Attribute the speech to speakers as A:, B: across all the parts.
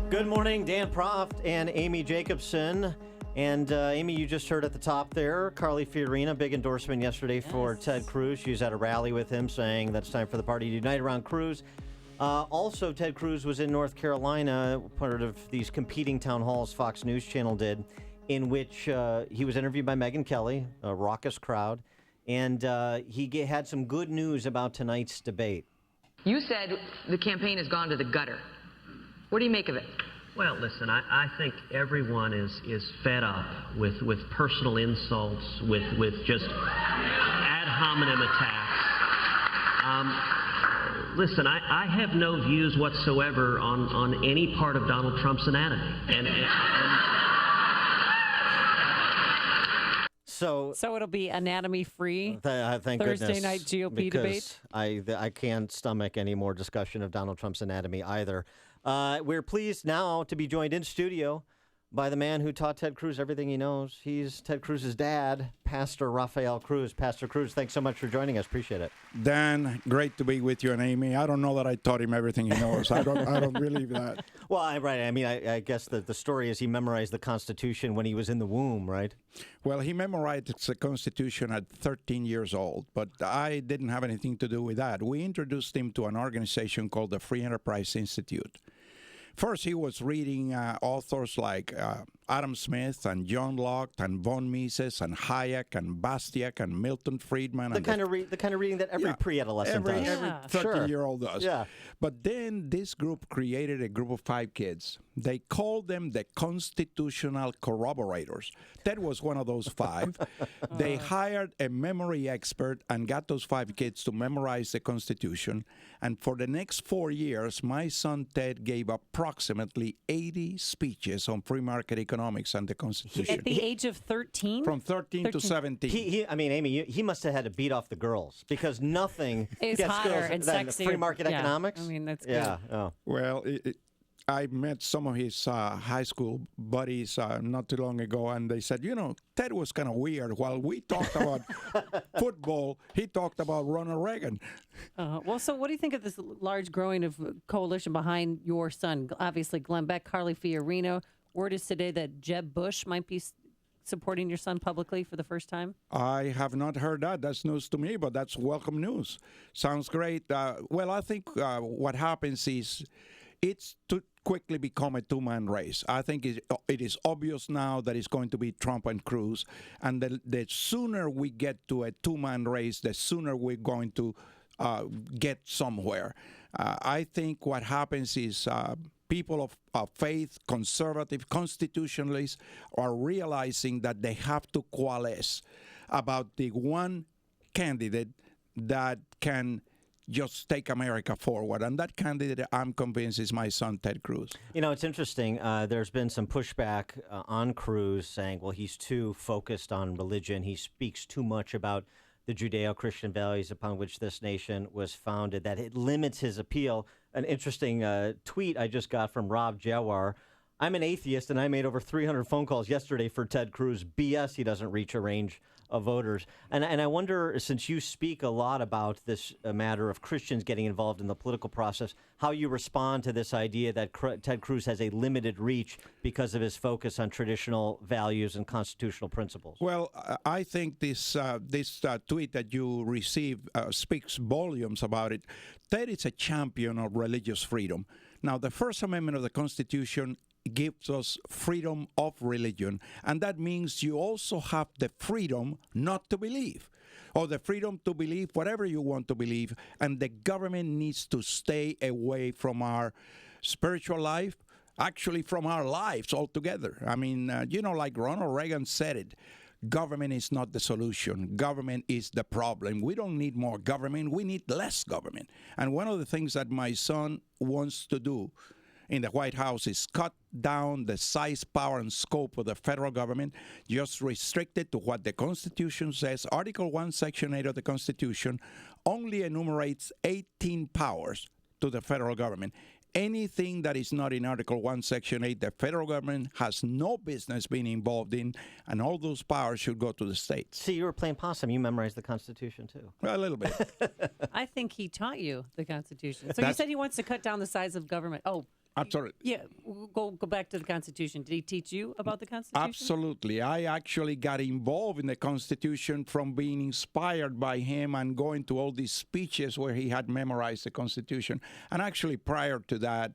A: Good morning, Dan Proft and Amy Jacobson. And Amy, you just heard at the top there, Carly Fiorina, big endorsement yesterday for Ted Cruz. She was at a rally with him saying that it's time for the party to unite around Cruz. Also, Ted Cruz was in North Carolina, part of these competing town halls Fox News Channel did, in which he was interviewed by Megyn Kelly, a raucous crowd, and he had some good news about tonight's debate.
B: You said the campaign has gone to the gutter. What do you make of it?
C: Well, listen, I think everyone is fed up with personal insults, with just ad hominem attacks. Listen, I have no views whatsoever on any part of Donald Trump's anatomy.
A: So
D: it'll be anatomy-free
A: thank
D: Thursday
A: goodness,
D: night GOP debate?
A: I can't stomach any more discussion of Donald Trump's anatomy either. We're pleased now to be joined in studio by the man who taught Ted Cruz everything he knows. He's Ted Cruz's dad, Pastor Rafael Cruz. Pastor Cruz, thanks so much for joining us. Appreciate it.
E: Dan, great to be with you and Amy. I don't know that I taught him everything he knows. I don't believe that.
A: Well, I mean, I guess the story is he memorized the Constitution when he was in the womb, right?
E: Well, he memorized the Constitution at 13 years old, but I didn't have anything to do with that. We introduced him to an organization called the Free Enterprise Institute. First, he was reading authors like Adam Smith and John Locke and von Mises and Hayek and Bastiat and Milton Friedman.
A: The kind of reading that every pre-adolescent does.
E: Every 13-year-old does.
A: Yeah.
E: But then this group created a group of 5 kids. They called them the Constitutional Corroborators. Ted was one of those 5. They hired a memory expert and got those 5 kids to memorize the Constitution. And for the next 4 years, my son Ted gave approximately 80 speeches on free market economics and the Constitution.
D: At the age of 13?
E: From 13 to 17.
A: I mean, Amy, he must have had to beat off the girls because nothing
D: is
A: gets
D: hotter
A: girls
D: and
A: than
D: sexier.
A: free market
D: Yeah.
A: economics.
D: I mean, that's good.
A: Yeah. Oh.
E: Well, I met some of his high school buddies not too long ago, and they said, Ted was kind of weird. While we talked about football, he talked about Ronald Reagan.
D: Well, so what do you think of this large growing of coalition behind your son? Obviously, Glenn Beck, Carly Fiorina. Word is today that Jeb Bush might be supporting your son publicly for the first time?
E: I have not heard that. That's news to me, but that's welcome news. Sounds great. Well, I think what happens is it's to quickly become a two-man race. I think it is obvious now that it's going to be Trump and Cruz, and the sooner we get to a two-man race, the sooner we're going to get somewhere. I think what happens is people of faith, conservative, constitutionalists are realizing that they have to coalesce about the one candidate that can just take America forward. And that candidate, I'm convinced, is my son, Ted Cruz.
A: It's interesting. There's been some pushback on Cruz saying, well, he's too focused on religion. He speaks too much about the Judeo-Christian values upon which this nation was founded, that it limits his appeal. An interesting tweet I just got from Rob Jawar. I'm an atheist, and I made over 300 phone calls yesterday for Ted Cruz. BS, he doesn't reach a range of voters. And I wonder, since you speak a lot about this matter of Christians getting involved in the political process, how you respond to this idea that Ted Cruz has a limited reach because of his focus on traditional values and constitutional principles.
E: Well, I think this tweet that you received speaks volumes about it. Ted is a champion of religious freedom. Now, the First Amendment of the Constitution gives us freedom of religion, and that means you also have the freedom not to believe, or the freedom to believe whatever you want to believe, and the government needs to stay away from our spiritual life, actually from our lives altogether. I mean, like Ronald Reagan said it, government is not the solution. Government is the problem. We don't need more government. We need less government. And one of the things that my son wants to do in the White House is cut down the size, power, and scope of the federal government, just restrict it to what the Constitution says. Article 1, Section 8 of the Constitution only enumerates 18 powers to the federal government. Anything that is not in Article 1, Section 8, the federal government has no business being involved in, and all those powers should go to the states.
A: See, you were playing possum. You memorized the Constitution, too.
E: A little bit.
D: I think he taught you the Constitution. So you said he wants to cut down the size of government. Oh,
E: Absolutely.
D: Yeah, go back to the Constitution. Did he teach you about the Constitution?
E: Absolutely. I actually got involved in the Constitution from being inspired by him and going to all these speeches where he had memorized the Constitution. And actually, prior to that,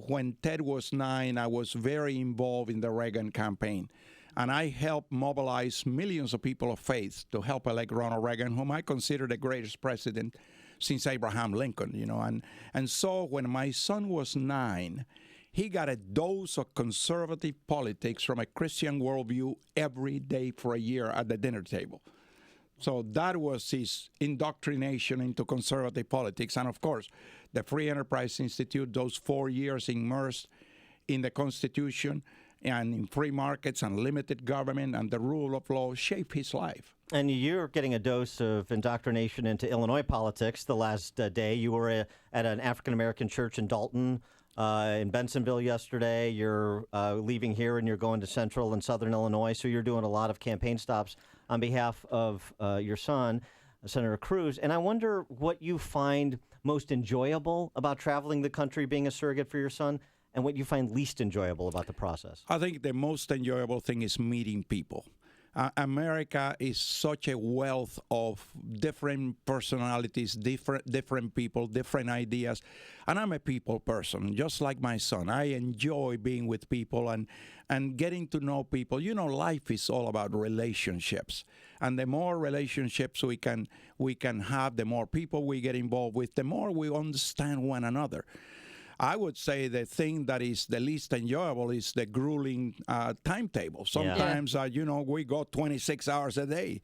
E: when Ted was 9, I was very involved in the Reagan campaign. And I helped mobilize millions of people of faith to help elect Ronald Reagan, whom I consider the greatest president since Abraham Lincoln, And so when my son was 9, he got a dose of conservative politics from a Christian worldview every day for a year at the dinner table. So that was his indoctrination into conservative politics. And of course, the Free Enterprise Institute, those 4 years immersed in the Constitution and in free markets and limited government and the rule of law, shaped his life.
A: And you're getting a dose of indoctrination into Illinois politics. The last day, you were at an African-American church in Dalton, in Bensonville yesterday. You're leaving here and you're going to Central and Southern Illinois. So you're doing a lot of campaign stops on behalf of your son, Senator Cruz. And I wonder what you find most enjoyable about traveling the country, being a surrogate for your son, and what you find least enjoyable about the process.
E: I think the most enjoyable thing is meeting people. America is such a wealth of different personalities, different people, different ideas. And I'm a people person, just like my son. I enjoy being with people and getting to know people. Life is all about relationships. And the more relationships we can have, the more people we get involved with, the more we understand one another. I would say the thing that is the least enjoyable is the grueling timetable. Sometimes, we go 26 hours a day.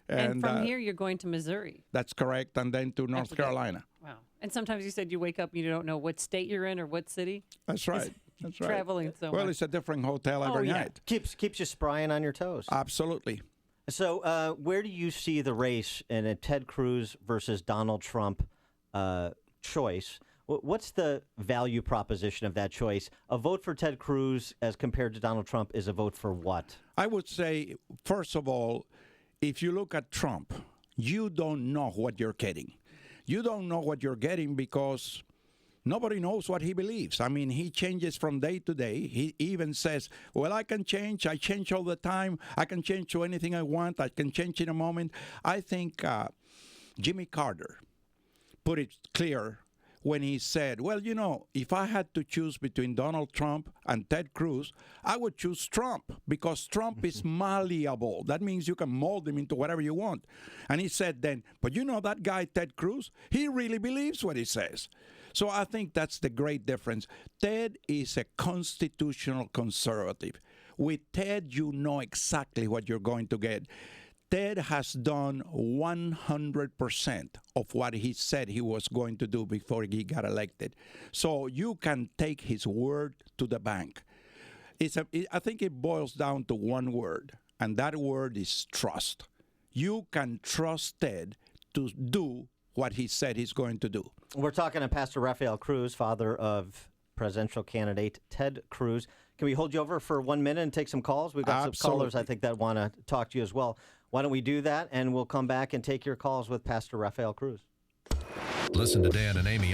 D: And from here, you're going to Missouri.
E: That's correct. And then to North Carolina.
D: Wow. And sometimes you said you wake up and you don't know what state you're in or what city.
E: That's right. That's right.
D: Traveling so much.
E: Well, it's a different hotel every night.
A: Keeps you sprying on your toes.
E: Absolutely.
A: So where do you see the race in a Ted Cruz versus Donald Trump choice? What's the value proposition of that choice? A vote for Ted Cruz as compared to Donald Trump is a vote for what?
E: I would say, first of all, if you look at Trump, you don't know what you're getting. You don't know what you're getting because nobody knows what he believes. I mean, he changes from day to day. He even says, well, I can change. I change all the time. I can change to anything I want. I can change in a moment. I think Jimmy Carter put it clear when he said, well, if I had to choose between Donald Trump and Ted Cruz, I would choose Trump because Trump is malleable. That means you can mold him into whatever you want. And he said then, but that guy, Ted Cruz, he really believes what he says. So I think that's the great difference. Ted is a constitutional conservative. With Ted, you know exactly what you're going to get. Ted has done 100% of what he said he was going to do before he got elected. So you can take his word to the bank. I think it boils down to one word, and that word is trust. You can trust Ted to do what he said he's going to do.
A: We're talking to Pastor Rafael Cruz, father of presidential candidate Ted Cruz. Can we hold you over for 1 minute and take some calls? We've got some callers, I think, that want to talk to you as well. Why don't we do that, and we'll come back and take your calls with Pastor Rafael Cruz.
F: Listen to Dan and Amy